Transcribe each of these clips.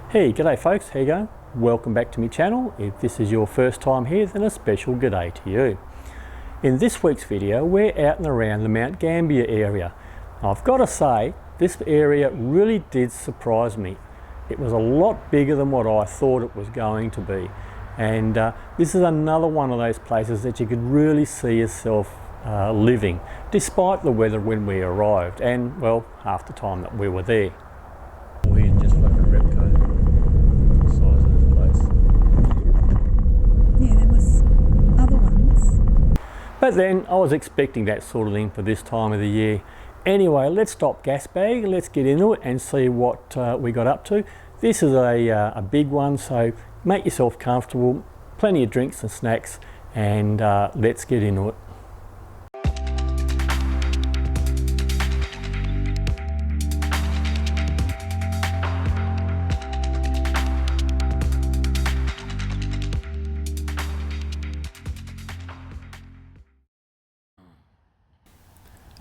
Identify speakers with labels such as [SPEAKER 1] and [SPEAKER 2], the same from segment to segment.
[SPEAKER 1] Hey, g'day folks, how you going? Welcome back to my channel. If this is your first time here, then a special g'day to you. In this week's video, we're out and around the Mount Gambier area. I've got to say, this area really did surprise me. It was a lot bigger than what I thought it was going to be. And this is another one of those places that you could really see yourself living, despite the weather when we arrived, and well, half the time that we were there. We're just like a Rybka, the size of this place.
[SPEAKER 2] Yeah, there was other ones.
[SPEAKER 1] But then I was expecting that sort of thing for this time of the year. Anyway, let's stop gas bag, let's get into it and see what we got up to. This is a big one, so make yourself comfortable, plenty of drinks and snacks, and let's get into it.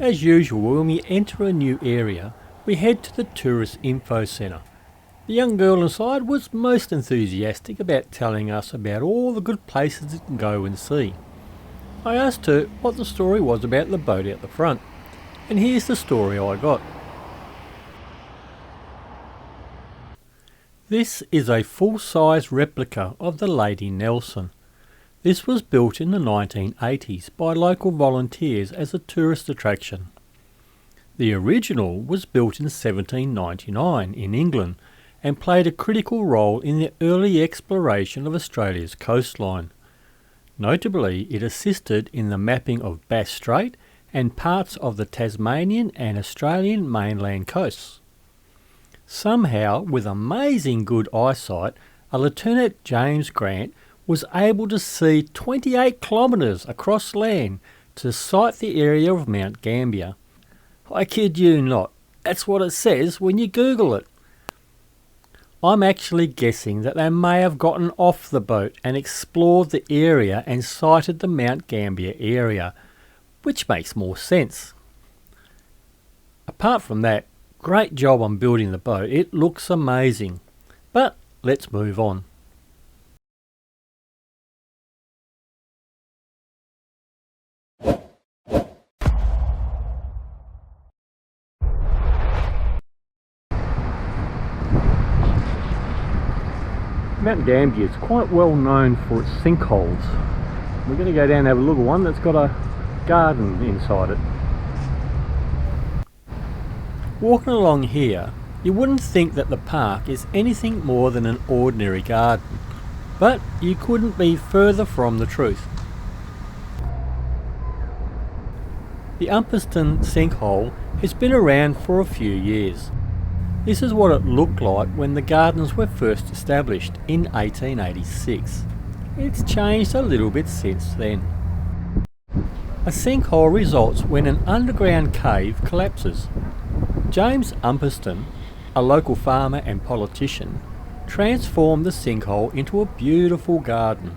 [SPEAKER 1] As usual, when we enter a new area, we head to the Tourist Info Centre. The young girl inside was most enthusiastic about telling us about all the good places to go and see. I asked her what the story was about the boat out the front, and here's the story I got. This is a full-size replica of the Lady Nelson. This was built in the 1980s by local volunteers as a tourist attraction. The original was built in 1799 in England and played a critical role in the early exploration of Australia's coastline. Notably, it assisted in the mapping of Bass Strait and parts of the Tasmanian and Australian mainland coasts. Somehow, with amazing good eyesight, a Lieutenant James Grant was able to see 28 kilometres across land to sight the area of Mount Gambier. I kid you not, that's what it says when you Google it. I'm actually guessing that they may have gotten off the boat and explored the area and sighted the Mount Gambier area, which makes more sense. Apart from that, great job on building the boat, it looks amazing. But let's move on. Mount Gambier is quite well known for its sinkholes. We're going to go down and have a look at one that's got a garden inside it. Walking along here, you wouldn't think that the park is anything more than an ordinary garden, but you couldn't be further from the truth. The Umpherston Sinkhole has been around for a few years. This is what it looked like when the gardens were first established in 1886. It's changed a little bit since then. A sinkhole results when an underground cave collapses. James Umpherston, a local farmer and politician, transformed the sinkhole into a beautiful garden.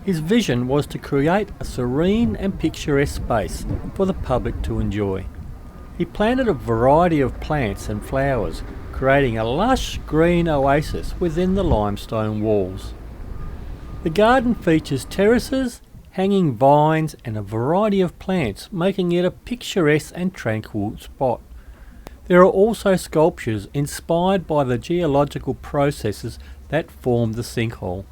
[SPEAKER 1] His vision was to create a serene and picturesque space for the public to enjoy. He planted a variety of plants and flowers, creating a lush green oasis within the limestone walls. The garden features terraces, hanging vines and a variety of plants, making it a picturesque and tranquil spot. There are also sculptures inspired by the geological processes that formed the sinkhole.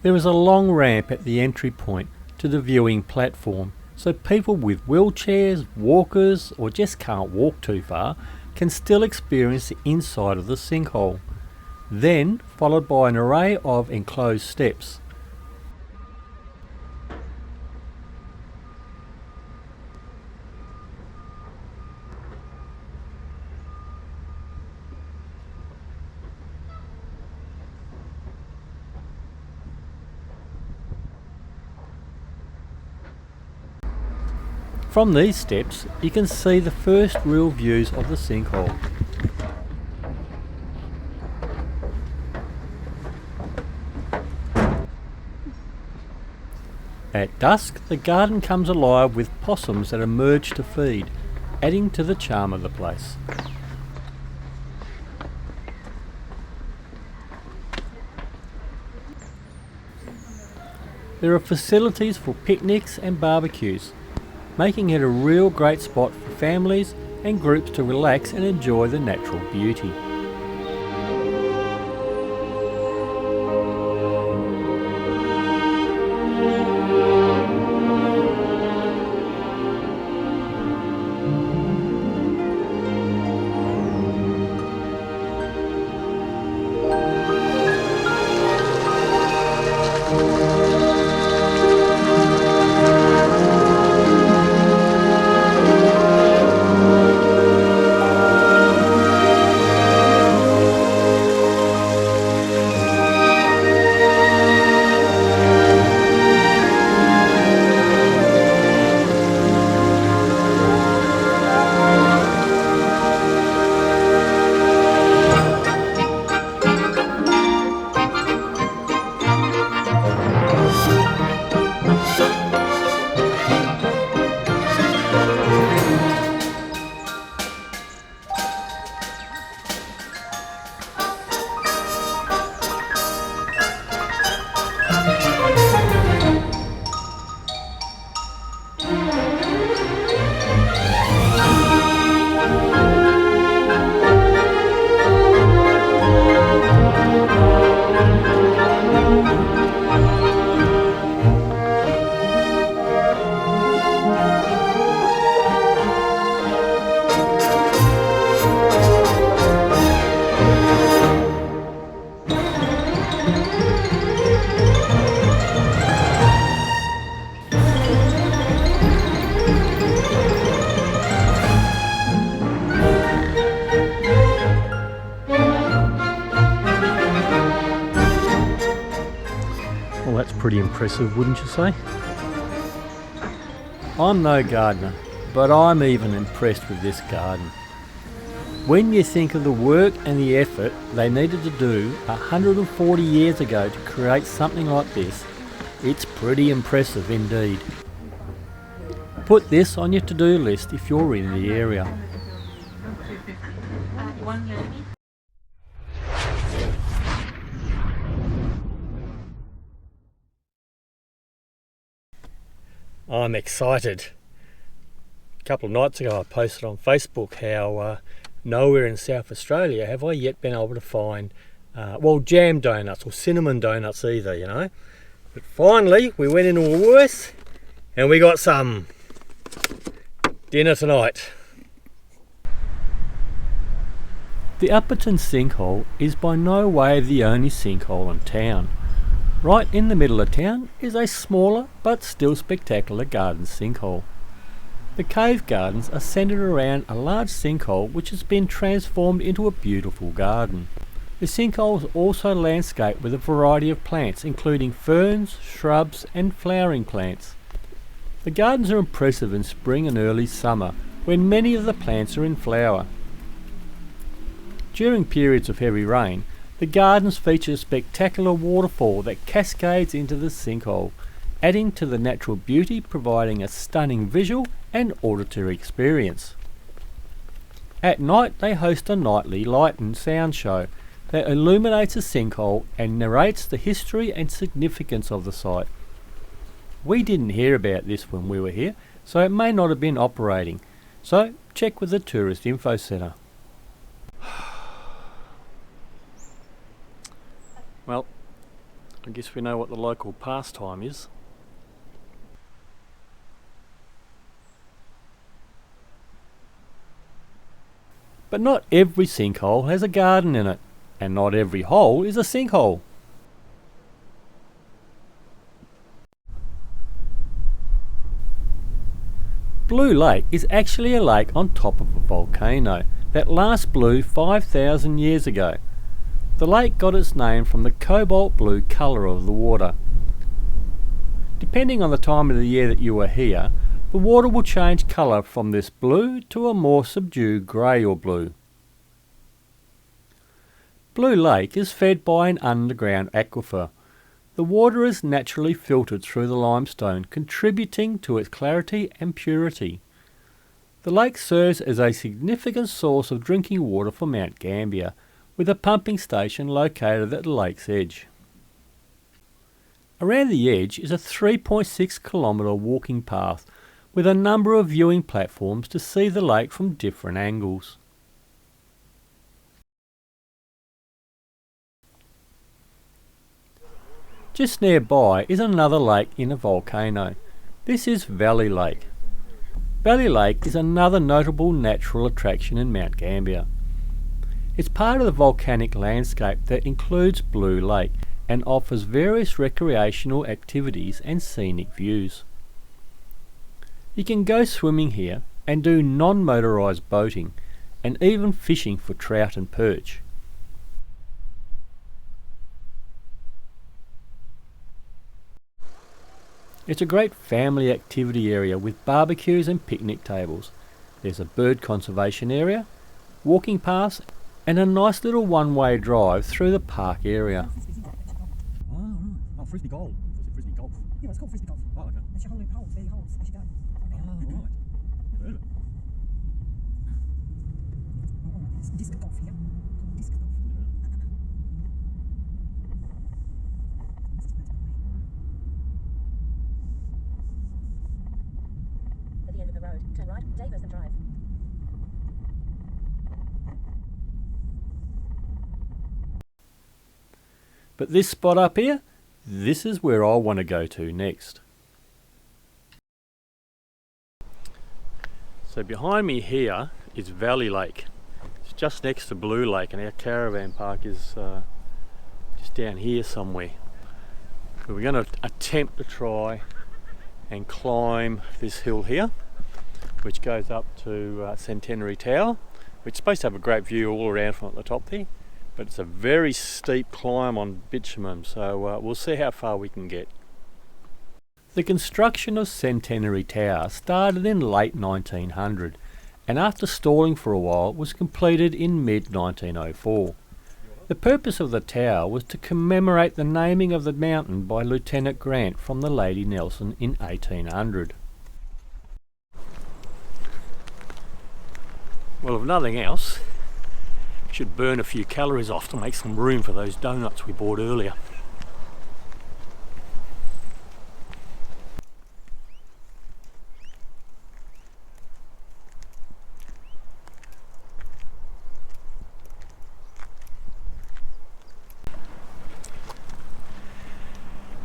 [SPEAKER 1] There is a long ramp at the entry point to the viewing platform, so people with wheelchairs, walkers, or just can't walk too far can still experience the inside of the sinkhole, then followed by an array of enclosed steps. From these steps, you can see the first real views of the sinkhole. At dusk, the garden comes alive with possums that emerge to feed, adding to the charm of the place. There are facilities for picnics and barbecues, making it a real great spot for families and groups to relax and enjoy the natural beauty. Well, that's pretty impressive, wouldn't you say? I'm no gardener, but I'm even impressed with this garden. When you think of the work and the effort they needed to do 140 years ago to create something like this, it's pretty impressive indeed. Put this on your to-do list if you're in the area. I'm excited. A couple of nights ago I posted on Facebook how nowhere in South Australia have I yet been able to find jam donuts or cinnamon donuts either, you know. But finally we went into Woolworths and we got some. Dinner tonight. The Umpherston Sinkhole is by no way the only sinkhole in town. Right in the middle of town is a smaller but still spectacular garden sinkhole. The cave gardens are centred around a large sinkhole which has been transformed into a beautiful garden. The sinkhole is also landscaped with a variety of plants including ferns, shrubs and flowering plants. The gardens are impressive in spring and early summer when many of the plants are in flower. During periods of heavy rain, the gardens feature a spectacular waterfall that cascades into the sinkhole, adding to the natural beauty, providing a stunning visual and auditory experience. At night they host a nightly light and sound show that illuminates the sinkhole and narrates the history and significance of the site. We didn't hear about this when we were here, so it may not have been operating, so check with the Tourist Info Centre. Well, I guess we know what the local pastime is. But not every sinkhole has a garden in it, and not every hole is a sinkhole. Blue Lake is actually a lake on top of a volcano that last blew 5,000 years ago. The lake got its name from the cobalt blue colour of the water. Depending on the time of the year that you are here, the water will change colour from this blue to a more subdued grey or blue. Blue Lake is fed by an underground aquifer. The water is naturally filtered through the limestone, contributing to its clarity and purity. The lake serves as a significant source of drinking water for Mount Gambier, with a pumping station located at the lake's edge. Around the edge is a 3.6 kilometre walking path with a number of viewing platforms to see the lake from different angles. Just nearby is another lake in a volcano. This is Valley Lake. Valley Lake is another notable natural attraction in Mount Gambier. It's part of the volcanic landscape that includes Blue Lake and offers various recreational activities and scenic views. You can go swimming here and do non-motorised boating and even fishing for trout and perch. It's a great family activity area with barbecues and picnic tables. There's a bird conservation area, walking paths and a nice little one-way drive through the park area.
[SPEAKER 3] Oh, frisbee golf. Frisbee golf.
[SPEAKER 2] Yeah, it's called frisbee golf.
[SPEAKER 3] Oh, okay.
[SPEAKER 2] It's your whole loop holes, 30 holes as you go.
[SPEAKER 3] Oh, right. Never heard of it.
[SPEAKER 2] It's disc golf here. Disc golf.
[SPEAKER 4] At the end of the road, turn right, Donovans Drive.
[SPEAKER 1] But this spot up here, this is where I want to go to next. So behind me here is Valley Lake. It's just next to Blue Lake and our caravan park is just down here somewhere. So we're going to attempt to try and climb this hill here, which goes up to Centenary Tower, which is supposed to have a great view all around from the top there. But it's a very steep climb on bitumen, so we'll see how far we can get. The construction of Centenary Tower started in late 1900 and after stalling for a while was completed in mid-1904. The purpose of the tower was to commemorate the naming of the mountain by Lieutenant Grant from the Lady Nelson in 1800. Well, if nothing else, should burn a few calories off to make some room for those donuts we bought earlier.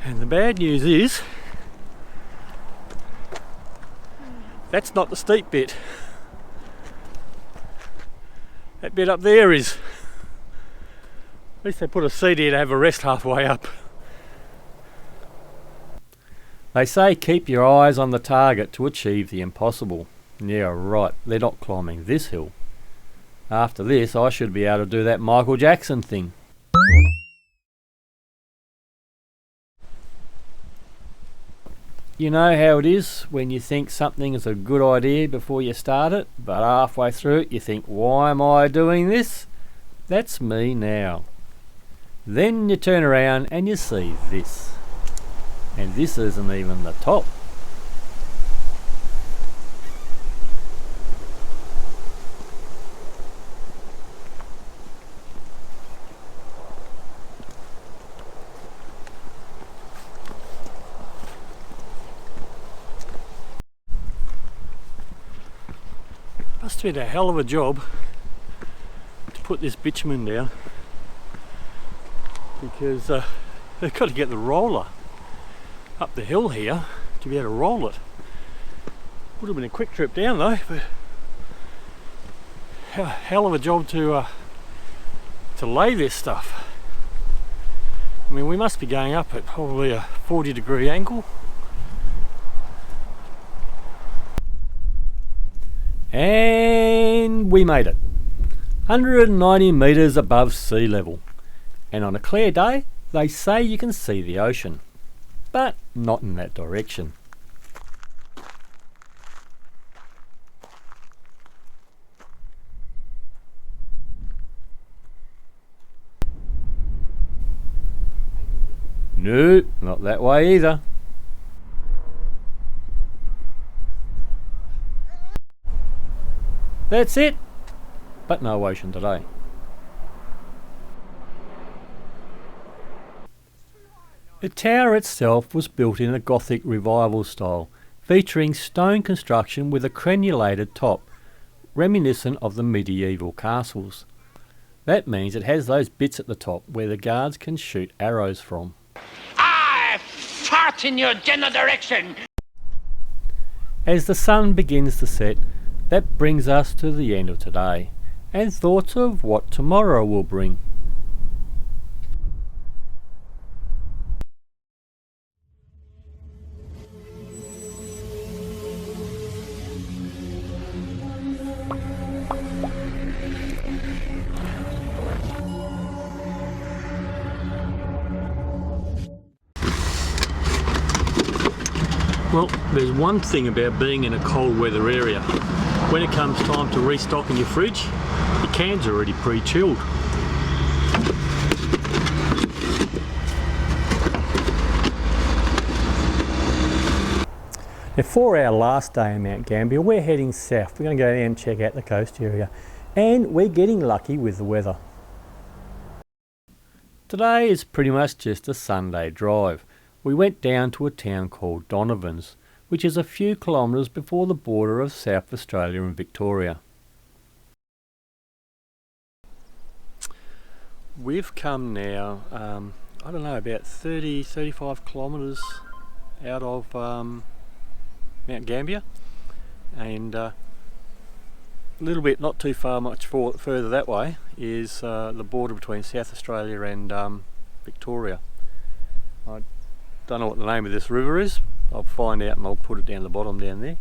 [SPEAKER 1] And the bad news is, that's not the steep bit. That bit up there is. At least they put a seat here to have a rest halfway up. They say keep your eyes on the target to achieve the impossible. Yeah, right, they're not climbing this hill. After this, I should be able to do that Michael Jackson thing. You know how it is when you think something is a good idea before you start it, but halfway through it you think, why am I doing this? That's me now. Then you turn around and you see this. And this isn't even the top. Must have been a hell of a job to put this bitumen down, because they've got to get the roller up the hill here to be able to roll it. Would have been a quick trip down though, but a hell of a job to lay this stuff. I mean, we must be going up at probably a 40-degree angle. And we made it. 190 metres above sea level. And on a clear day, they say you can see the ocean. But not in that direction. Nope, not that way either. That's it, but no ocean today. The tower itself was built in a Gothic revival style, featuring stone construction with a crenulated top, reminiscent of the medieval castles. That means it has those bits at the top where the guards can shoot arrows from.
[SPEAKER 5] I fart in your general direction!
[SPEAKER 1] As the sun begins to set, that brings us to the end of today, and thoughts of what tomorrow will bring. Well, there's one thing about being in a cold weather area. When it comes time to restock in your fridge, the can's already pre-chilled. Now, for our last day in Mount Gambier, we're heading south. We're going to go down and check out the coast area, and we're getting lucky with the weather. Today is pretty much just a Sunday drive. We went down to a town called Donavans, which is a few kilometres before the border of South Australia and Victoria. We've come now, I don't know, about 35 kilometres out of Mount Gambier, and a little bit, not too far much further that way, is the border between South Australia and Victoria. I don't know what the name of this river is. I'll find out and I'll put it down the bottom down there.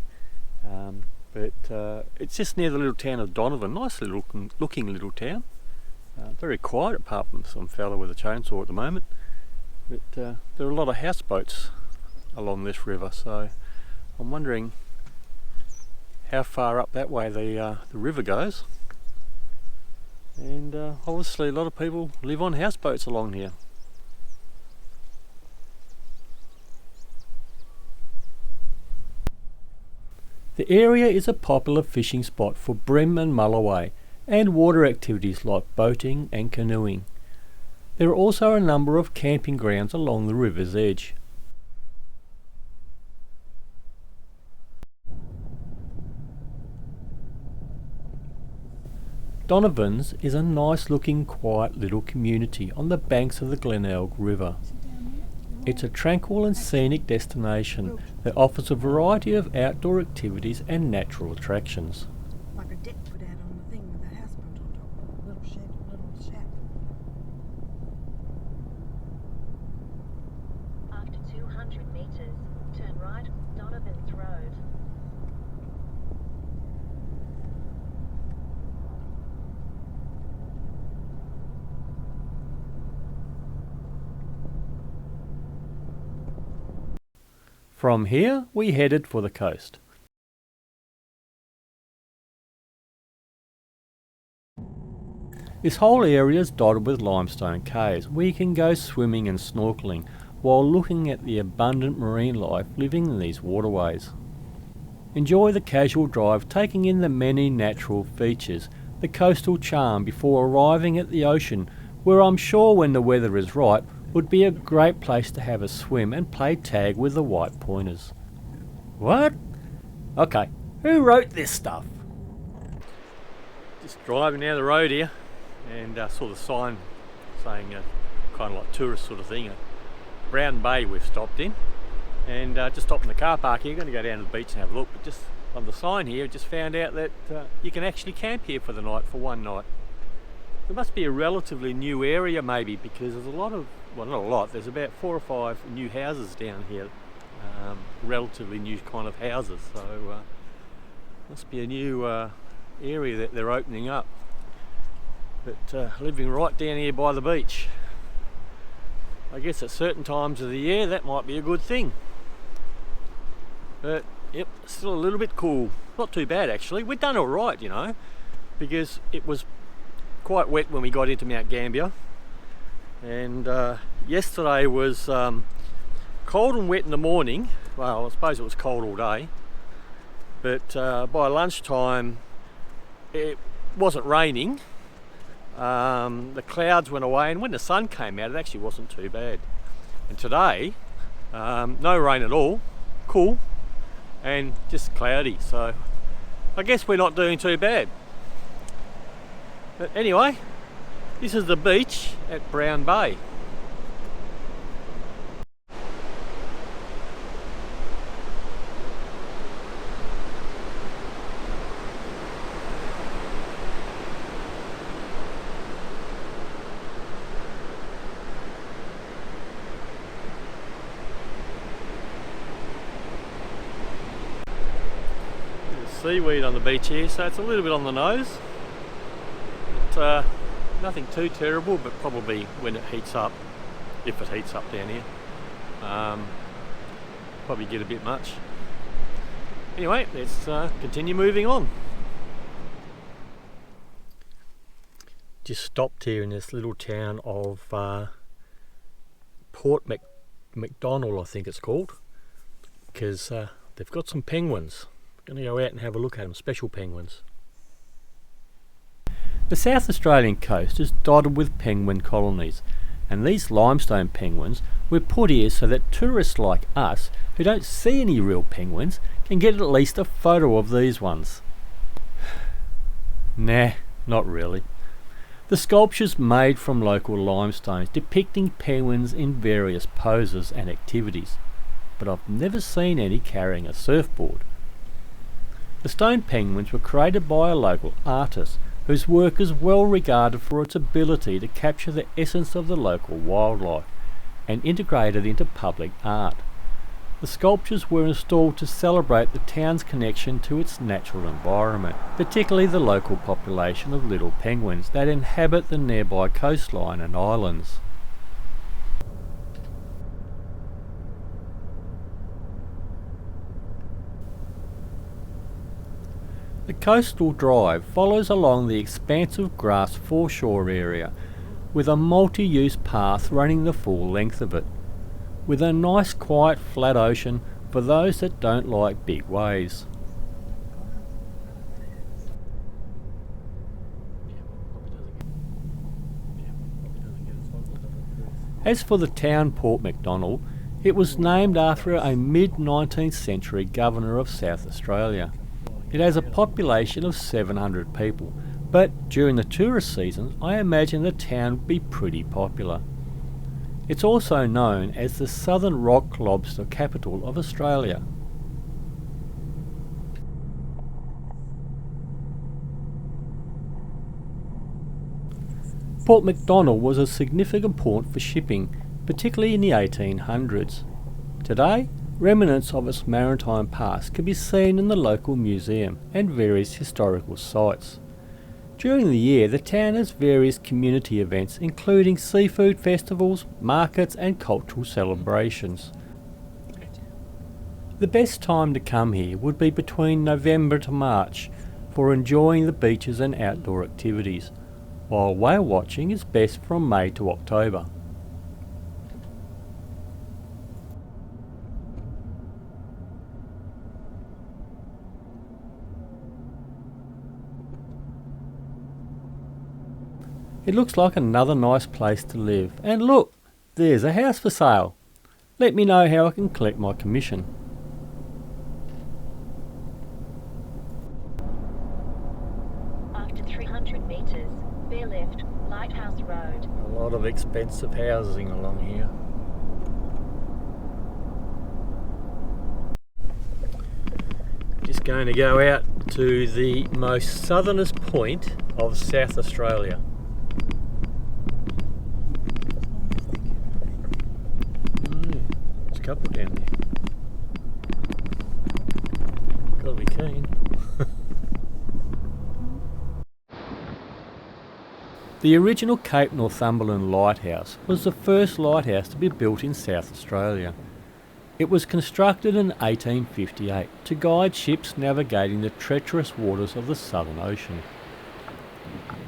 [SPEAKER 1] But it's just near the little town of Donovan. Nice looking little town. Very quiet apart from some fella with a chainsaw at the moment. But there are a lot of houseboats along this river, so I'm wondering how far up that way the river goes. And obviously a lot of people live on houseboats along here. The area is a popular fishing spot for bream and mulloway, and water activities like boating and canoeing. There are also a number of camping grounds along the river's edge. Donavans is a nice looking quiet little community on the banks of the Glenelg River. It's a tranquil and scenic destination that offers a variety of outdoor activities and natural attractions.
[SPEAKER 2] Like a deck put out on the thing with a houseboat on top. Little shed, little shack.
[SPEAKER 4] After 200 metres, turn right, Donavans Road.
[SPEAKER 1] From here, we headed for the coast. This whole area is dotted with limestone caves where you can go swimming and snorkelling while looking at the abundant marine life living in these waterways. Enjoy the casual drive, taking in the many natural features, the coastal charm before arriving at the ocean, where I'm sure when the weather is right would be a great place to have a swim and play tag with the white pointers. What? Okay, who wrote this stuff? Just driving down the road here and saw the sign saying kind of like tourist sort of thing. Brown Bay we've stopped in, and just stopped in the car park here. Going to go down to the beach and have a look, but just on the sign here just found out that you can actually camp here for the night, for one night. It must be a relatively new area maybe, because there's a lot of, well not a lot, there's about 4 or 5 new houses down here, relatively new kind of houses, so must be a new area that they're opening up. But living right down here by the beach, I guess at certain times of the year that might be a good thing. But yep, still a little bit cool. Not too bad actually. We've done alright, you know, because it was quite wet when we got into Mount Gambier, and yesterday was cold and wet in the morning. Well, I suppose it was cold all day, but by lunchtime it wasn't raining. The clouds went away, and when the sun came out, it actually wasn't too bad. And today, no rain at all, cool, and just cloudy. So I guess we're not doing too bad. But anyway, this is the beach at Brown Bay. Seaweed on the beach here, so it's a little bit on the nose, but nothing too terrible, but probably when it heats up, if it heats up down here, probably get a bit much. Anyway, let's continue moving on. Just stopped here in this little town of Macdonnell, I think it's called, because they've got some penguins. Going to go out and have a look at them, special penguins. The South Australian coast is dotted with penguin colonies, and these limestone penguins were put here so that tourists like us, who don't see any real penguins, can get at least a photo of these ones. Nah, not really. The sculptures made from local limestones depicting penguins in various poses and activities, but I've never seen any carrying a surfboard. The stone penguins were created by a local artist whose work is well regarded for its ability to capture the essence of the local wildlife and integrate it into public art. The sculptures were installed to celebrate the town's connection to its natural environment, particularly the local population of little penguins that inhabit the nearby coastline and islands. The coastal drive follows along the expansive grass foreshore area, with a multi-use path running the full length of it, with a nice quiet flat ocean for those that don't like big waves. As for the town Port Macdonnell, it was named after a mid-19th century governor of South Australia. It has a population of 700 people, but during the tourist season I imagine the town would be pretty popular. It's also known as the Southern Rock Lobster Capital of Australia. Port Macdonnell was a significant port for shipping, particularly in the 1800s. Today, remnants of its maritime past can be seen in the local museum and various historical sites. During the year, the town has various community events including seafood festivals, markets and cultural celebrations. The best time to come here would be between November to March for enjoying the beaches and outdoor activities, while whale watching is best from May to October. It looks like another nice place to live. And look, there's a house for sale. Let me know how I can collect my commission.
[SPEAKER 4] After 300 metres, bear left, Lighthouse Road.
[SPEAKER 1] A lot of expensive housing along here. Just going to go out to the most southernest point of South Australia. There's a couple down there. Gotta be keen. The original Cape Northumberland Lighthouse was the first lighthouse to be built in South Australia. It was constructed in 1858 to guide ships navigating the treacherous waters of the Southern Ocean.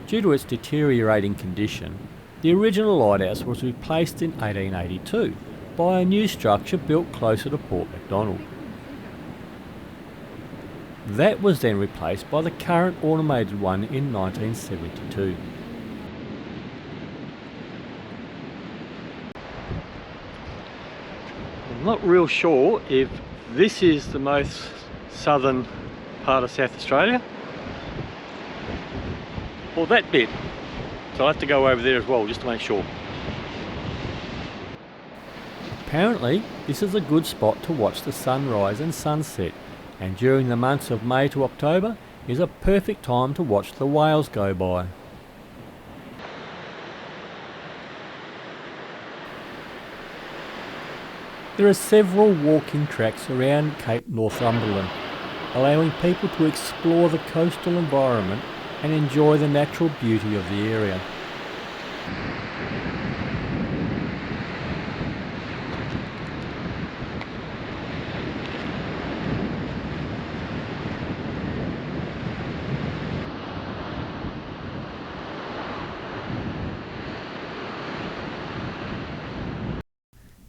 [SPEAKER 1] Due to its deteriorating condition, the original lighthouse was replaced in 1882 by a new structure built closer to Port Macdonnell. That was then replaced by the current automated one in 1972. I'm not real sure if this is the most southern part of South Australia or that bit, so I have to go over there as well just to make sure. Apparently this is a good spot to watch the sunrise and sunset, and during the months of May to October is a perfect time to watch the whales go by. There are several walking tracks around Cape Northumberland, allowing people to explore the coastal environment and enjoy the natural beauty of the area.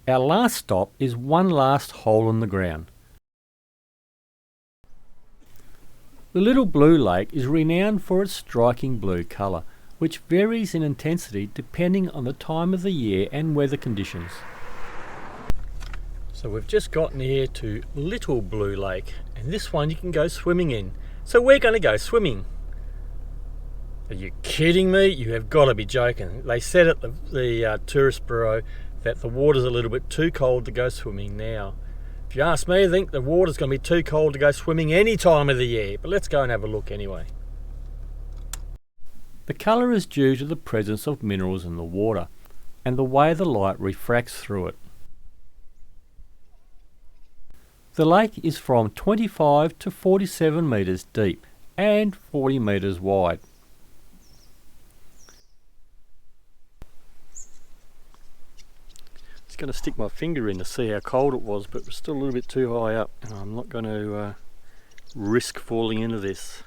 [SPEAKER 1] Our last stop is one last hole in the ground. The Little Blue Lake is renowned for its striking blue colour, which varies in intensity depending on the time of the year and weather conditions. So we've just gotten here to Little Blue Lake, and this one you can go swimming in. So we're going to go swimming. Are you kidding me? You have got to be joking. They said at the tourist bureau that the water's a little bit too cold to go swimming now. If you ask me, I think the water's going to be too cold to go swimming any time of the year, but let's go and have a look anyway. The colour is due to the presence of minerals in the water and the way the light refracts through it. The lake is from 25 to 47 metres deep and 40 metres wide. Just going to stick my finger in to see how cold it was, but it's still a little bit too high up, and I'm not going to risk falling into this.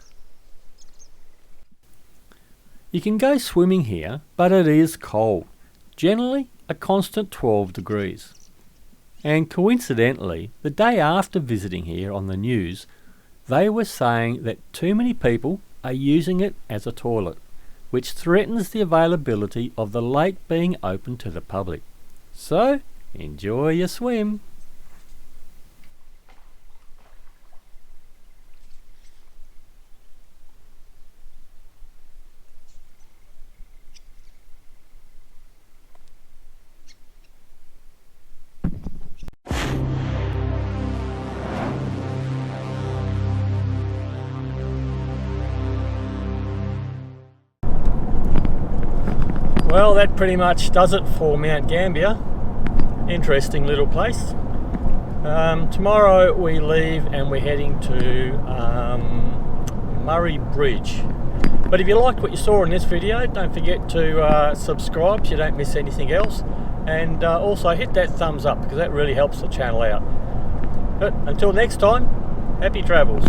[SPEAKER 1] You can go swimming here, but it is cold, generally a constant 12 degrees. And coincidentally, the day after visiting here on the news, they were saying that too many people are using it as a toilet, which threatens the availability of the lake being open to the public. So, enjoy your swim. Well, that pretty much does it for Mount Gambier. Interesting little place. Tomorrow we leave and we're heading to Murray Bridge. But if you liked what you saw in this video, don't forget to subscribe so you don't miss anything else, and also hit that thumbs up because that really helps the channel out. But until next time, happy travels.